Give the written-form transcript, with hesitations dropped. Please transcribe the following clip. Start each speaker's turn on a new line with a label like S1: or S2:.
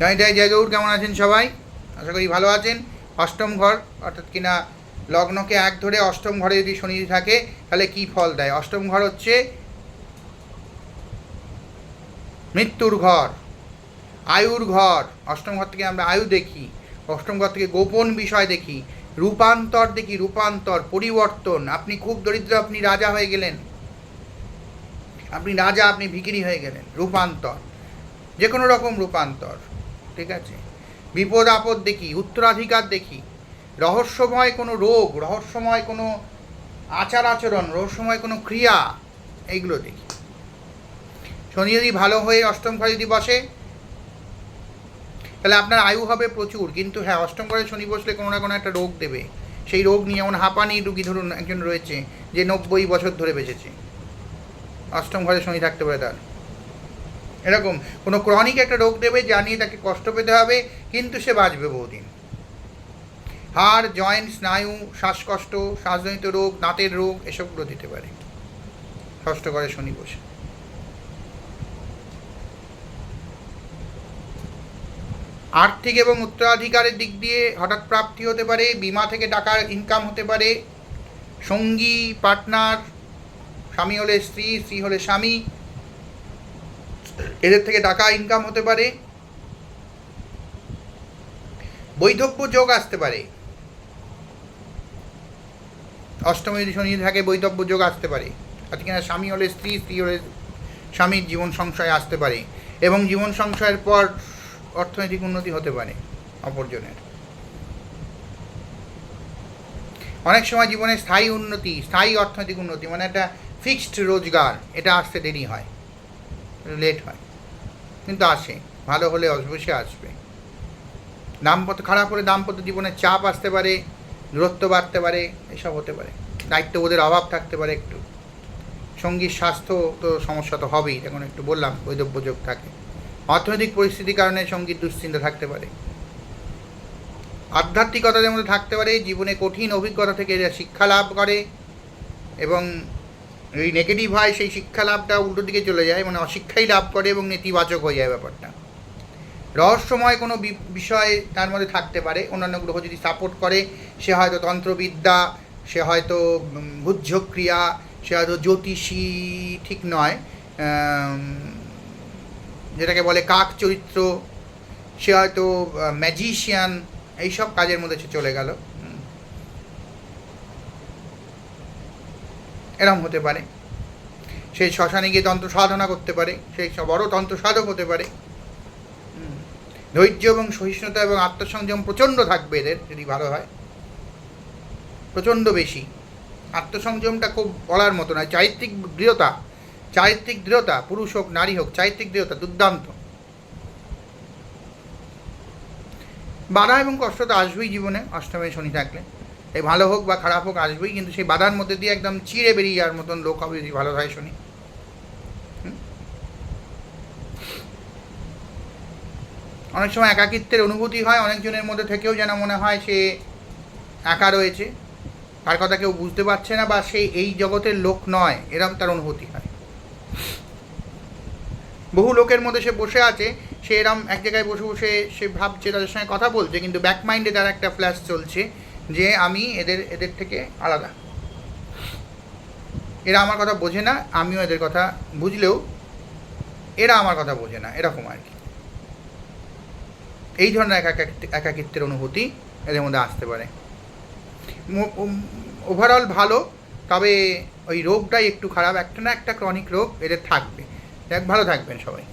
S1: জয় জয় জয় গৌর। কেমন আছেন সবাই? আশা করি ভালো আছেন। অষ্টম ঘর অর্থাৎ কিনা লগ্নকে এক ধরে অষ্টম ঘরে যদি শনি থাকে তাহলে কি ফল দেয়? অষ্টম ঘর হচ্ছে মৃত্যুর ঘর, আয়ুর ঘর। অষ্টম ঘর থেকে আমরা আয়ু দেখি, অষ্টম ঘর থেকে গোপন বিষয় দেখি, রূপান্তর দেখি, রূপান্তর, পরিবর্তন। আপনি খুব দরিদ্র, আপনি রাজা হয়ে গেলেন, আপনি রাজা, আপনি ভিখিরি হয়ে গেলেন, রূপান্তর, যে কোনো রকম রূপান্তর। ঠিক আছে? বিপদ আপদ দেখি, উত্তরাধিকার দেখি, রহস্যময় কোনো রোগ, রহস্যময় কোনো আচার আচরণ, রহস্যময় কোনো ক্রিয়া, এইগুলো দেখি। শনি যদি ভালো হয়ে অষ্টম ঘরে যদি বসে তাহলে আপনার আয়ু হবে প্রচুর, কিন্তু হ্যাঁ, অষ্টম ঘরে শনি বসলে কোনো না কোনো একটা রোগ দেবে। সেই রোগ নিয়ে, যেমন হাঁপানি রুগী ধরুন একজন রয়েছে যে 90 বছর ধরে বেঁচেছে, অষ্টম ঘরে শনি থাকতে পারে তার। এরকম কোনো ক্রনিক একটা রোগ দেবে যা নিয়ে তাকে কষ্ট পেতে হবে, কিন্তু সে বাঁচবে বহুদিন। হাড়, জয়েন্ট, স্নায়ু, শ্বাসকষ্ট, শ্বাসজনিত রোগ, দাঁতের রোগ, এসবগুলো দিতে পারে ষষ্ঠ ঘরে শনি বসে। আর্থিক এবং উত্তরাধিকারের দিক দিয়ে হঠাৎ প্রাপ্তি হতে পারে, বিমা থেকে টাকার ইনকাম হতে পারে, সঙ্গী, পার্টনার, স্বামী হলে স্ত্রী, স্ত্রী হলে স্বামী, এদের থেকে টাকা ইনকাম হতে পারে, বৈধব্য যোগ আসতে পারে। অষ্টমে যদি শনি থাকে বৈধব্য যোগ আসতে পারে, তাতে কিনা স্বামী হলে স্ত্রী, স্ত্রী হলে স্বামীর জীবন সংশয় আসতে পারে, এবং জীবন সংশয়ের পর অর্থনৈতিক উন্নতি হতে পারে অপরজনের। অনেক সময় জীবনে স্থায়ী উন্নতি, স্থায়ী অর্থনৈতিক উন্নতি, মানে একটা ফিক্সড রোজগার, এটা আসতে দেরি হয়, লেট হয়, কিন্তু আসে। ভালো হলে অবশ্যই আসবে। দাম্পত্য খারাপ হলে দাম্পত্য জীবনের চাপ আসতে পারে, দূরত্ব বাড়তে পারে, এসব হতে পারে। দায়িত্ববোধের অভাব থাকতে পারে একটু। সঙ্গীর স্বাস্থ্য তো সমস্যা তো হবেই, এখন একটু বললাম বৈধব্য যোগ থাকে। অর্থনৈতিক পরিস্থিতির কারণে সঙ্গীর দুশ্চিন্তা থাকতে পারে। আধ্যাত্মিকতার মধ্যে থাকতে পারে, জীবনে কঠিন অভিজ্ঞতা থেকে এরা শিক্ষা লাভ করে, এবং এই নেগেটিভ হয় সেই শিক্ষা লাভটা উল্টো দিকে চলে যায়, মানে অশিক্ষাই লাভ করে এবং নেতিবাচক হয়ে যায় ব্যাপারটা। রহস্যময় কোনো বিষয় তার মধ্যে থাকতে পারে। অন্যান্য গ্রহ যদি সাপোর্ট করে, সে হয়তো তন্ত্রবিদ্যা, সে হয়তো বুদ্ধক্রিয়া, সে হয়তো জ্যোতিষী ঠিক নয়, যেটাকে বলে কাক চরিত্র, সে হয়তো ম্যাজিশিয়ান, এইসব কাজের মধ্যে সে চলে গেল, এরম হতে পারে। সেই শ্মশানে গিয়ে তন্ত্র সাধনা করতে পারে, সেই বড় তন্ত্র সাধক হতে পারে। ধৈর্য এবং সহিষ্ণুতা এবং আত্মসংযম প্রচণ্ড থাকবে এদের, যদি ভালো হয়, প্রচণ্ড বেশি। আত্মসংযমটা খুব বলার মতো নয়। চারিত্রিক দৃঢ়তা, চারিত্রিক দৃঢ়তা, পুরুষ হোক নারী হোক, চারিত্রিক দৃঢ়তা দুর্দান্ত। বাধা এবং কষ্ট তো আসবেই জীবনে অষ্টমে শনি থাকলে, এই ভালো হোক বা খারাপ হোক আসবেই, কিন্তু সেই বাধার মধ্যে দিয়ে একদম চিড়ে বেরিয়ে যাওয়ার মতন লোক হবে যদি ভালো হয় শনি। অনেক সময় একাকিত্বের অনুভূতি হয় অনেকজনের মধ্যে থেকেও, যেন মনে হয় সে একা রয়েছে, তার কথা কেউ বুঝতে পারছে না, বা সে এই জগতের লোক নয়, এরকম তার অনুভূতি হয়। বহু লোকের মধ্যে সে বসে আছে, সে এরম এক জায়গায় বসে বসে সে ভাবছে, তাদের সঙ্গে কথা বলছে, কিন্তু ব্যাক মাইন্ডে তার একটা ফ্ল্যাশ চলছে যে আমি এদের থেকে আলাদা, এরা আমার কথা বোঝে না, আমিও এদের কথা বুঝলেও এরা আমার কথা বোঝে না, এরকম আর কি। এই ধরনের একাকিত্বের অনুভূতি এদের মধ্যে আসতে পারে। ওভারঅল ভালো, তবে ওই রোগটাই একটু খারাপ, একটা না একটা ক্রনিক রোগ এদের থাকবে। ভালো থাকবেন সবাই।